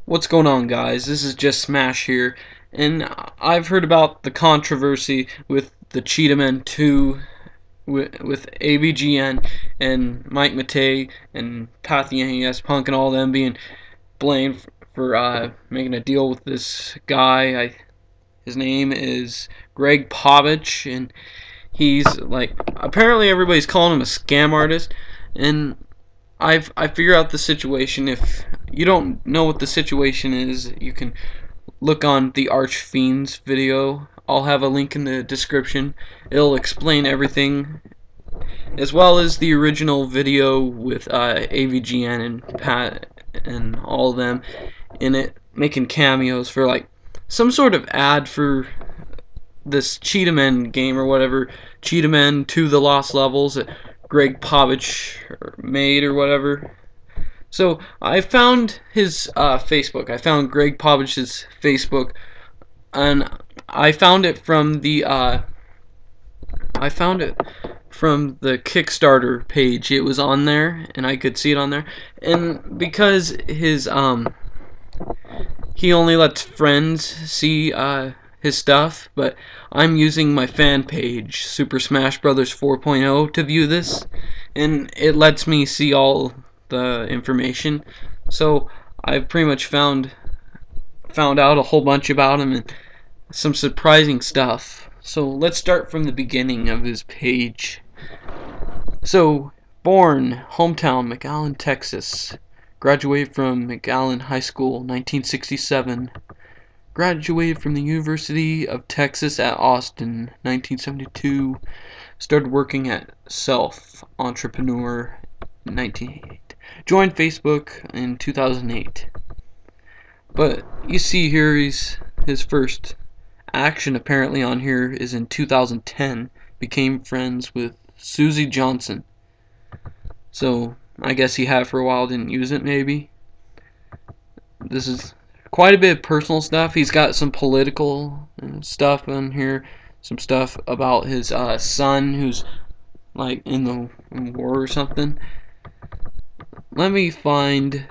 What's going on, guys? This is just Smash here, and I've heard about the controversy with the Cheetahmen 2 with ABGN and Mike Matei and Pathy Punk and all them being blamed for making a deal with this guy. His name is Greg Pabich, and he's like, apparently everybody's calling him a scam artist, and I figure out the situation. If you don't know what the situation is, you can look on the Archfiend's video. I'll have a link in the description. It'll explain everything, as well as the original video with AVGN and Pat and all of them in it, making cameos for like some sort of ad for this Cheetahmen game or whatever. Cheetahmen to the Lost Levels that Greg Pabich made or whatever. So I found his Facebook. I found Greg Pavich's Facebook, and I found it from the Kickstarter page. It was on there, and I could see it on there. And because his he only lets friends see his stuff, but I'm using my fan page, Super Smash Bros. 4.0, to view this, and it lets me see all the information. So I've pretty much found out a whole bunch about him and some surprising stuff. So let's start from the beginning of his page. So, born, hometown, McAllen, Texas. Graduated from McAllen High School, 1967. Graduated from the University of Texas at Austin, 1972. Started working at Self Entrepreneur in 1988. Joined Facebook in 2008. But you see here, his first action apparently on here is in 2010. Became friends with Susie Johnson. So I guess he had it for a while, didn't use it maybe. This is quite a bit of personal stuff. He's got some political stuff on here, some stuff about his son who's like in the war or something. Let me find.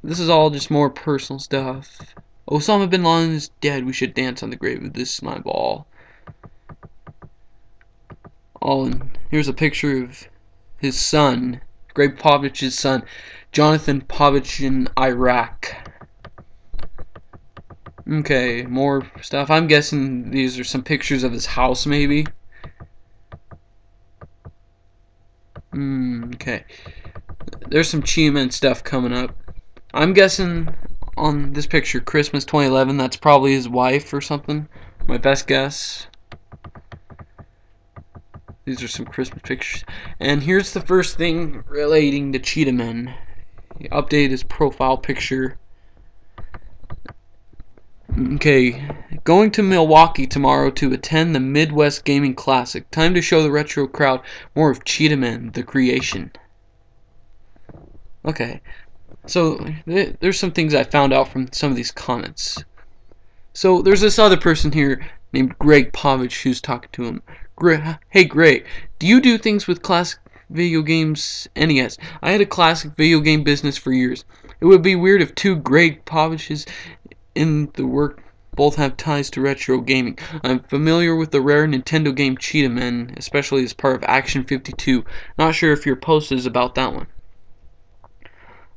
This is all just more personal stuff. Osama bin Laden is dead. We should dance on the grave of this my ball. Oh, and here's a picture of his son, Greg Pavich's son, Jonathan Pabich, in Iraq. Okay, more stuff. I'm guessing these are some pictures of his house, maybe. Okay. There's some Cheetahmen stuff coming up. I'm guessing on this picture, Christmas 2011, that's probably his wife or something. My best guess. These are some Christmas pictures. And here's the first thing relating to Cheetahmen. He updated his profile picture. Okay, going to Milwaukee tomorrow to attend the Midwest Gaming Classic. Time to show the retro crowd more of Cheetahmen, the creation. Okay, so there's some things I found out from some of these comments. So there's this other person here named Greg Pavich who's talking to him. Hey Greg, do you do things with classic video games? NES. I had a classic video game business for years. It would be weird if two Greg Paviches in the work both have ties to retro gaming. I'm familiar with the rare Nintendo game Cheetahmen, especially as part of Action 52. Not sure if your post is about that one.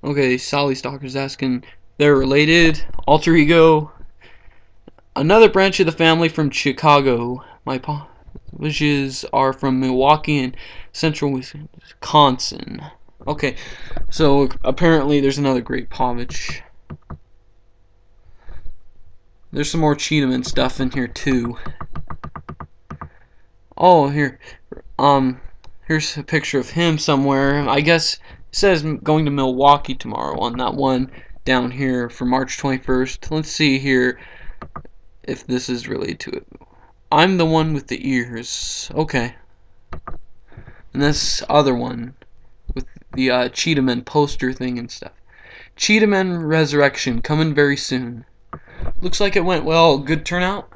Okay, Sally Stalker's asking, they're related. Alter Ego. Another branch of the family from Chicago. My Paviches are from Milwaukee and Central Wisconsin. Okay, so apparently there's another great Pavich. There's some more Cheetahmen stuff in here too. Oh, here's a picture of him somewhere. I guess it says going to Milwaukee tomorrow on that one down here for March 21st. Let's see here if this is related to it. I'm the one with the ears. Okay. And this other one with the Cheetahmen poster thing and stuff. Cheetahmen Resurrection coming very soon. Looks like it went well. Good turnout.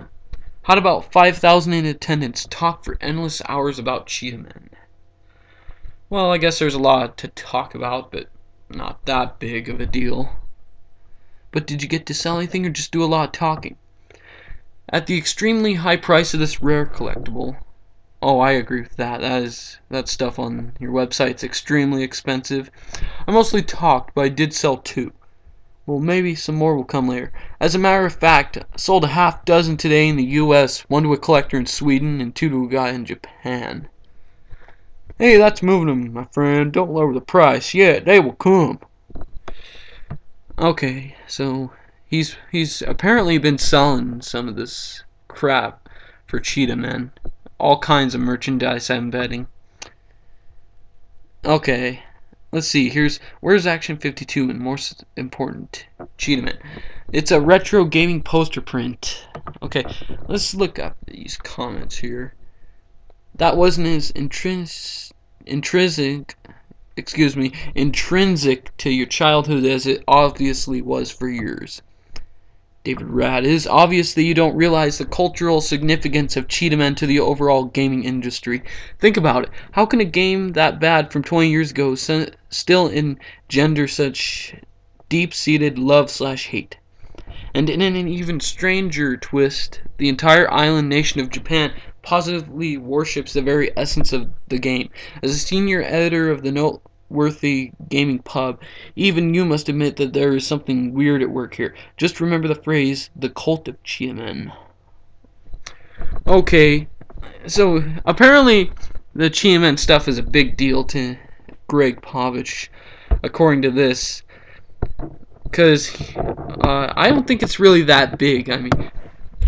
Had about 5,000 in attendance. Talk for endless hours about Cheetahmen. Well, I guess there's a lot to talk about, but not that big of a deal. But did you get to sell anything or just do a lot of talking? At the extremely high price of this rare collectible. Oh, I agree with that. That stuff on your website's extremely expensive. I mostly talked, but I did sell 2. Well, maybe some more will come later. As a matter of fact, I sold a half dozen today in the US, 1 to a collector in Sweden, and 2 to a guy in Japan. Hey, that's moving them, my friend. Don't lower the price. Yeah, they will come. Okay, so he's apparently been selling some of this crap for Cheetahmen. All kinds of merchandise, I'm betting. Okay, let's see. Where's Action 52 and most important, Cheetahmen. It's a retro gaming poster print. Okay, let's look up these comments here. That wasn't as intrinsic to your childhood as it obviously was for yours. David Rad, it is obvious that you don't realize the cultural significance of Cheetahmen to the overall gaming industry. Think about it. How can a game that bad from 20 years ago still engender such deep-seated love/hate? And in an even stranger twist, the entire island nation of Japan positively worships the very essence of the game. As a senior editor of the noteworthy gaming pub, even you must admit that there is something weird at work here. Just remember the phrase, the cult of Cheetahmen. Okay, so apparently the Cheetahmen stuff is a big deal to Greg Pabich, according to this. Because I don't think it's really that big. I mean,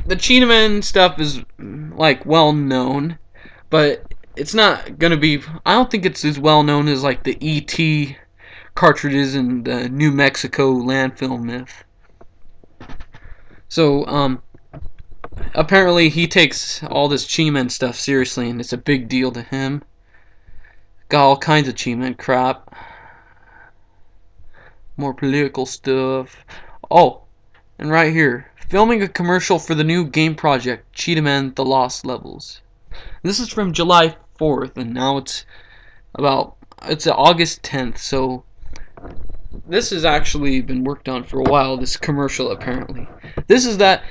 the Cheetahmen stuff is like well known, but it's not gonna be. I don't think it's as well known as like the E.T. cartridges and the New Mexico landfill myth. So apparently he takes all this Cheetahmen stuff seriously, and it's a big deal to him. Got all kinds of Cheetahmen crap. More political stuff. Oh, and right here, filming a commercial for the new game project, Cheetahmen: The Lost Levels. This is from July 4th, and now it's August 10th, so this has actually been worked on for a while, this commercial apparently. This is a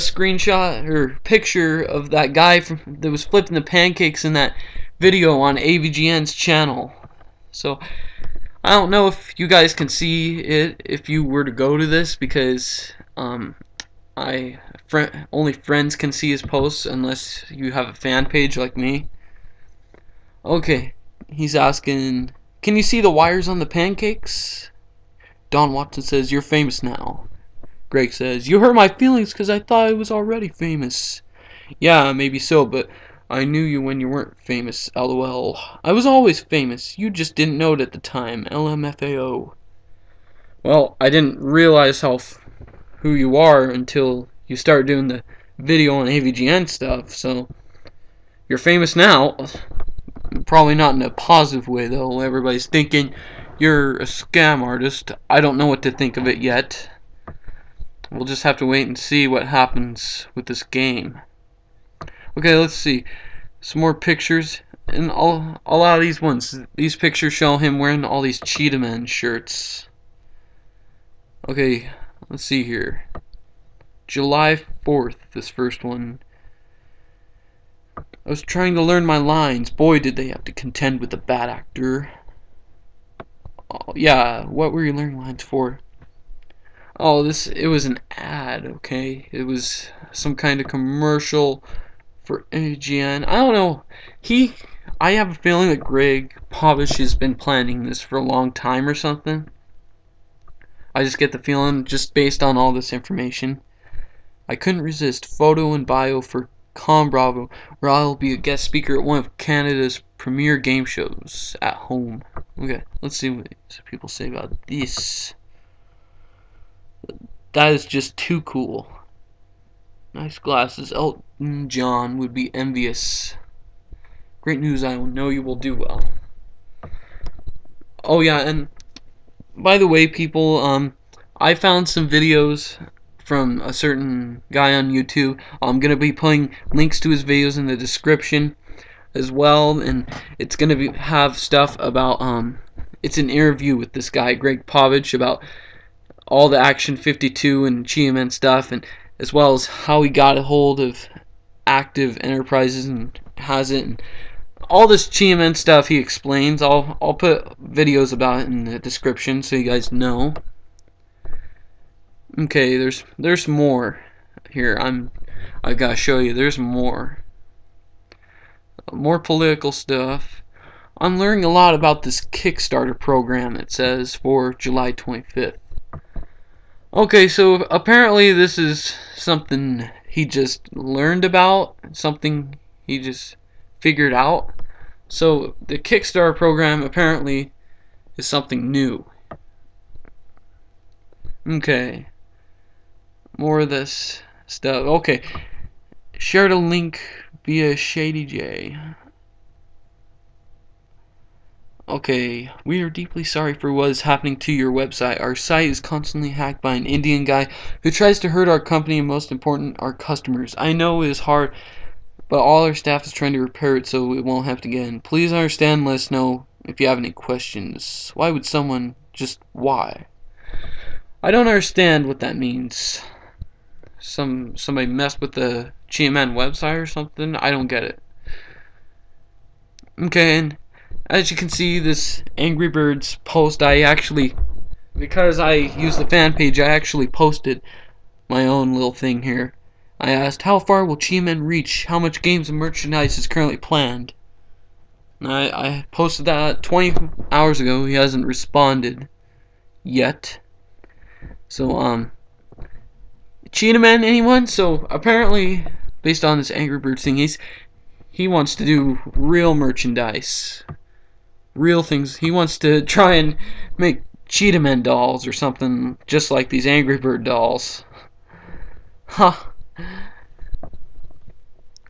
screenshot or picture of that guy that was flipping the pancakes in that video on AVGN's channel. So I don't know if you guys can see it if you were to go to this, because only friends can see his posts unless you have a fan page like me. Okay, he's asking, can you see the wires on the pancakes? Don Watson says, you're famous now. Greg says, you hurt my feelings because I thought I was already famous. Yeah, maybe so, but I knew you when you weren't famous, LOL. I was always famous. You just didn't know it at the time. LMFAO. Well, I didn't realize who you are until you start doing the video on AVGN stuff, so you're famous now. Probably not in a positive way, though. Everybody's thinking you're a scam artist. I don't know what to think of it yet. We'll just have to wait and see what happens with this game. Okay, let's see. Some more pictures. And a lot of these pictures show him wearing all these Cheetahmen shirts. Okay, let's see here. July 4th, this first one. I was trying to learn my lines. Boy, did they have to contend with a bad actor. Oh, yeah, what were you learning lines for? Oh, it was an ad, okay? It was some kind of commercial for AGN. I don't know. I have a feeling that Greg Pabich has been planning this for a long time or something. I just get the feeling, just based on all this information. I couldn't resist. Photo and bio for Com Bravo, where I'll be a guest speaker at one of Canada's premier game shows at home. Okay, let's see what people say about this. That is just too cool. Nice glasses. Elton John would be envious. Great news, I know you will do well. Oh yeah, and by the way, people, I found some videos from a certain guy on YouTube. I'm gonna be putting links to his videos in the description as well, and it's gonna have stuff about it's an interview with this guy Greg Pabich about all the Action 52 and Cheetahmen stuff, and as well as how he got a hold of Active Enterprises and has it, and all this Cheetahmen stuff he explains. I'll put videos about it in the description so you guys know. Okay, there's more here. I gotta show you. There's more political stuff. I'm learning a lot about this Kickstarter program, it says, for July 25th. Okay, so apparently this is something he just learned about, something he just figured out. So the Kickstarter program apparently is something new. Okay, more of this stuff. Okay, shared a link via Shady J. Okay, we are deeply sorry for what is happening to your website. Our site is constantly hacked by an Indian guy who tries to hurt our company and, most important, our customers. I know it is hard, but all our staff is trying to repair it so it won't happen again. Please understand and let us know if you have any questions. Why would someone just why? I don't understand what that means. Somebody messed with the Cheetahmen website or something? I don't get it. Okay, and as you can see, this Angry Birds post, because I use the fan page, I actually posted my own little thing here. I asked, how far will Cheetahmen reach? How much games and merchandise is currently planned? And I posted that 20 hours ago. He hasn't responded yet. So, Cheetahmen, anyone? So, apparently, based on this Angry Birds thing, he wants to do real merchandise. Real things. He wants to try and make Cheetahmen dolls or something just like these Angry Bird dolls. Huh.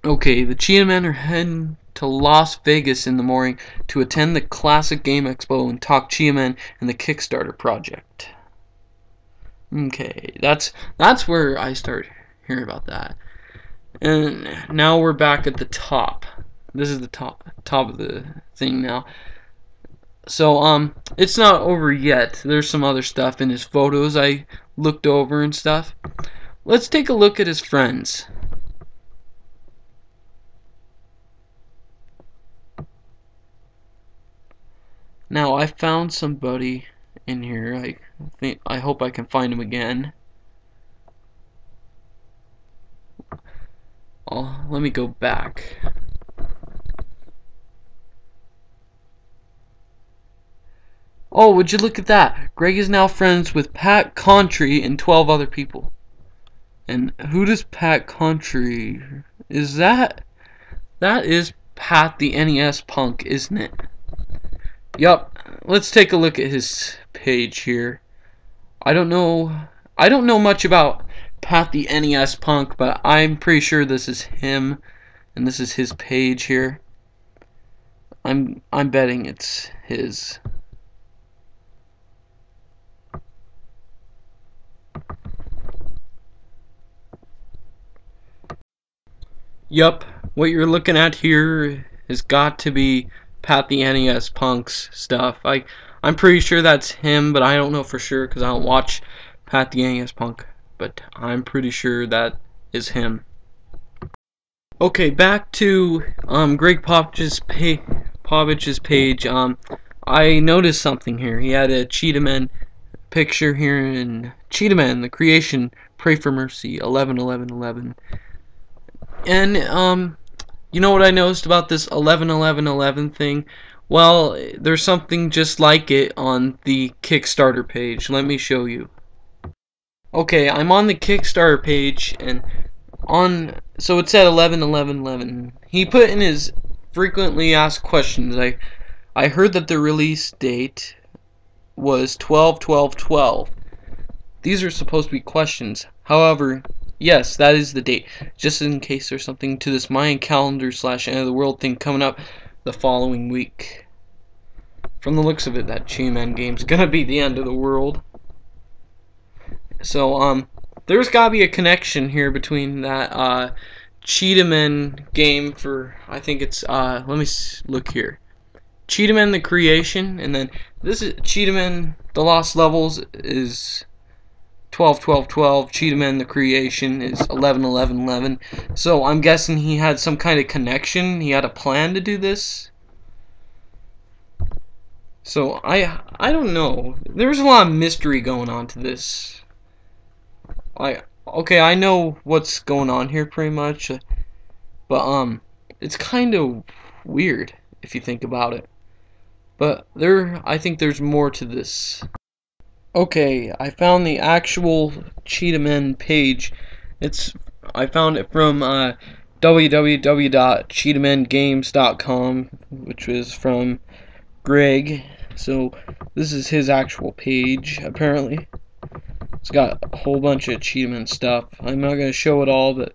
Okay, the Cheetahmen are heading to Las Vegas in the morning to attend the Classic Game Expo and talk Cheetahmen and the Kickstarter project. Okay, that's where I start hearing about that. And now we're back at the top. This is the top of the thing now. So, it's not over yet. There's some other stuff in his photos I looked over and stuff. Let's take a look at his friends. Now, I found somebody in here. I hope I can find him again. Let me go back. Oh, would you look at that? Greg is now friends with Pat Contry and 12 other people. And who does Pat Contry? Is that is Pat the NES punk, isn't it? Yup. Let's take a look at his page here. I don't know much about Pat the NES punk, but I'm pretty sure this is him and this is his page here. I'm betting it's his. Yup, what you're looking at here has got to be Pat the NES Punk's stuff. I'm pretty sure that's him, but I don't know for sure because I don't watch Pat the NES Punk. But I'm pretty sure that is him. Okay, back to Greg Pavich's page. I noticed something here. He had a Cheetahmen picture here in Cheetahmen, the creation, Pray for Mercy, 11/11/11. And you know what I noticed about this 11/11/11 thing? Well, there's something just like it on the Kickstarter page. Let me show you. Okay, I'm on the Kickstarter page, and so it said 11/11/11. He put in his frequently asked questions. I heard that the release date was 12/12/12. These are supposed to be questions. However, yes, that is the date. Just in case there's something to this Mayan calendar / end of the world thing coming up the following week. From the looks of it, that Cheetahmen game's gonna be the end of the world. So, there's gotta be a connection here between that, Cheetahmen game for, I think it's, let me look here. Cheetahmen the Creation, and then this is Cheetahmen The Lost Levels is 12 12 12. Cheetahmen the creation is 11 11 11. So I'm guessing he had some kind of connection. He had a plan to do this. So I don't know. There's a lot of mystery going on to this. Okay, I know what's going on here pretty much, but it's kind of weird if you think about it. But I think there's more to this. Okay, I found the actual Cheetahmen page. I found it from www.cheetahmengames.com, which was from Greg. So this is his actual page. Apparently, it's got a whole bunch of Cheetahmen stuff. I'm not gonna show it all, but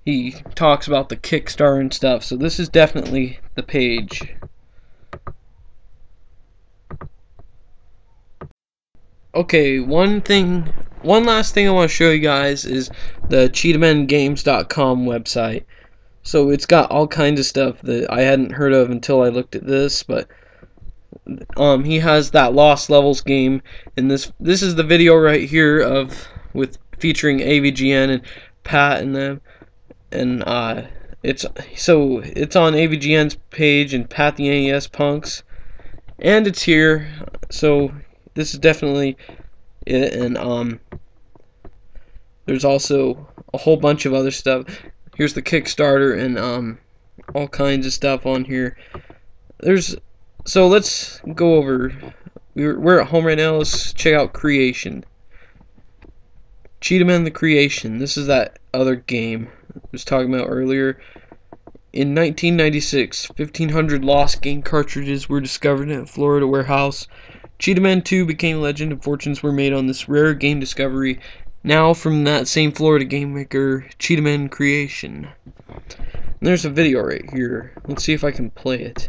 he talks about the Kickstarter and stuff. So this is definitely the page. Okay, one last thing I want to show you guys is the CheetahmenGames.com website. So it's got all kinds of stuff that I hadn't heard of until I looked at this, but he has that Lost Levels game, and this is the video right here featuring AVGN and Pat and them, and it's on AVGN's page and Pat the NES Punks, and it's here. So this is definitely it, and there's also a whole bunch of other stuff. Here's the Kickstarter and all kinds of stuff on here. So let's go over. We're at home right now. Let's check out Creation. Cheetahmen the Creation. This is that other game I was talking about earlier. In 1996, 1,500 lost game cartridges were discovered in a Florida warehouse. Cheetahmen 2 became legend, and fortunes were made on this rare game discovery. Now from that same Florida game maker, Cheetahmen Creation. And there's a video right here. Let's see if I can play it.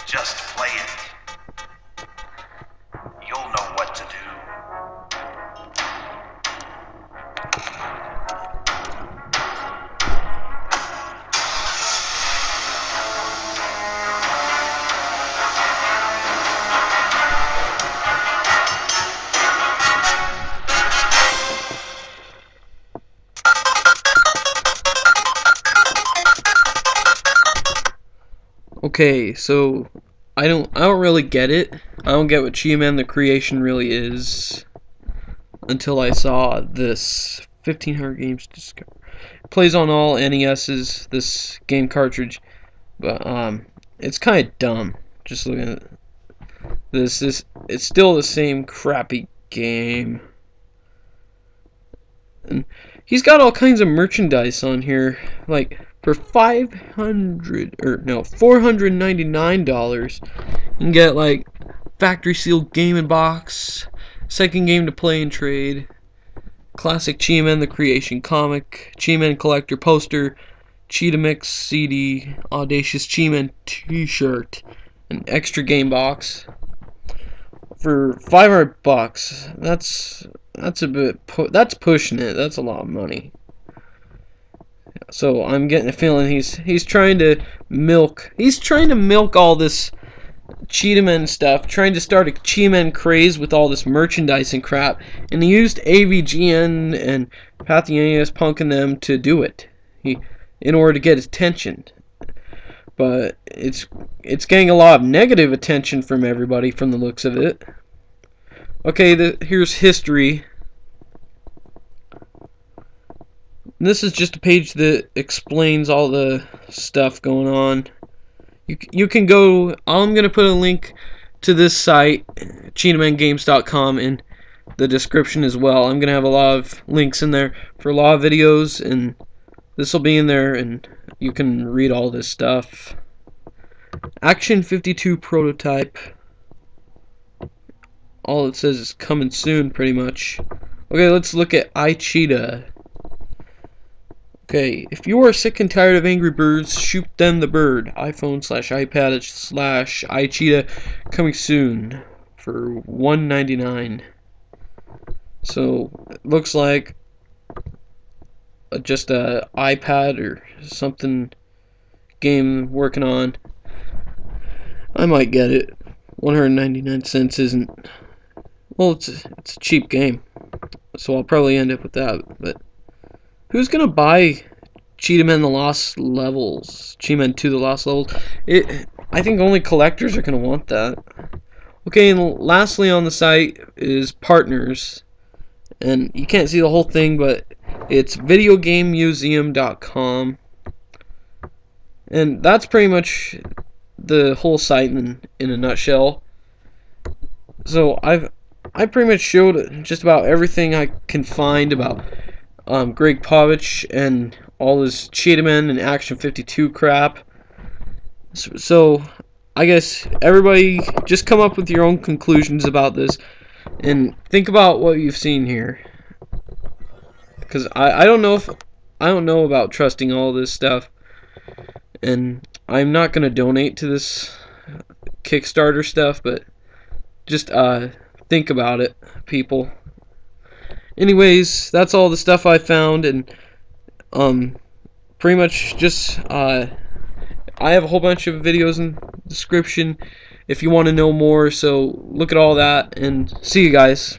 Just play it. You'll know what to do. Okay, so I don't really get it. I don't get what Cheetahmen the Creation really is until I saw this 1,500 games discovered. It plays on all NES's, this game cartridge, but it's kind of dumb. Just looking at this, it's still the same crappy game. And he's got all kinds of merchandise on here, like for $499, you can get like factory sealed game and box, second game to play and trade, classic Cheetahmen the Creation comic, Cheetahmen collector poster, Cheetah Mix CD, audacious Cheetahmen t-shirt, an extra game box for $500. That's a bit that's pushing it. That's a lot of money. So I'm getting a feeling he's trying to milk all this Cheetahmen stuff, trying to start a Cheetahmen craze with all this merchandise and crap, and he used AVGN and Pat the NES Punk and them to do it. In order to get attention. But it's getting a lot of negative attention from everybody from the looks of it. Okay, here's history. This is just a page that explains all the stuff going on. You can go. I'm gonna put a link to this site, CheetamenGames.com, in the description as well. I'm gonna have a lot of links in there for a lot of videos, and this will be in there, and you can read all this stuff. Action 52 prototype. All it says is coming soon, pretty much. Okay, let's look at iCheetah. Okay, if you are sick and tired of Angry Birds, shoot them the bird. iPhone/iPad/iCheetah, coming soon for $1.99. So it looks like just a iPad or something game working on. I might get it. 199 cents isn't, well, it's a cheap game, so I'll probably end up with that. But who's gonna buy Cheetahmen the Lost Levels? Cheetahmen 2 the Lost Levels? I think only collectors are gonna want that. Okay, and lastly on the site is partners, and you can't see the whole thing, but it's videogamemuseum.com, and that's pretty much the whole site in a nutshell. So I pretty much showed just about everything I can find about Greg Pabich and all his Cheetahmen and Action 52 crap. So I guess everybody just come up with your own conclusions about this and think about what you've seen here. Because I don't know about trusting all this stuff, and I'm not gonna donate to this Kickstarter stuff, but just think about it, people. Anyways, that's all the stuff I found, and pretty much just I have a whole bunch of videos in the description if you want to know more, so look at all that, and see you guys.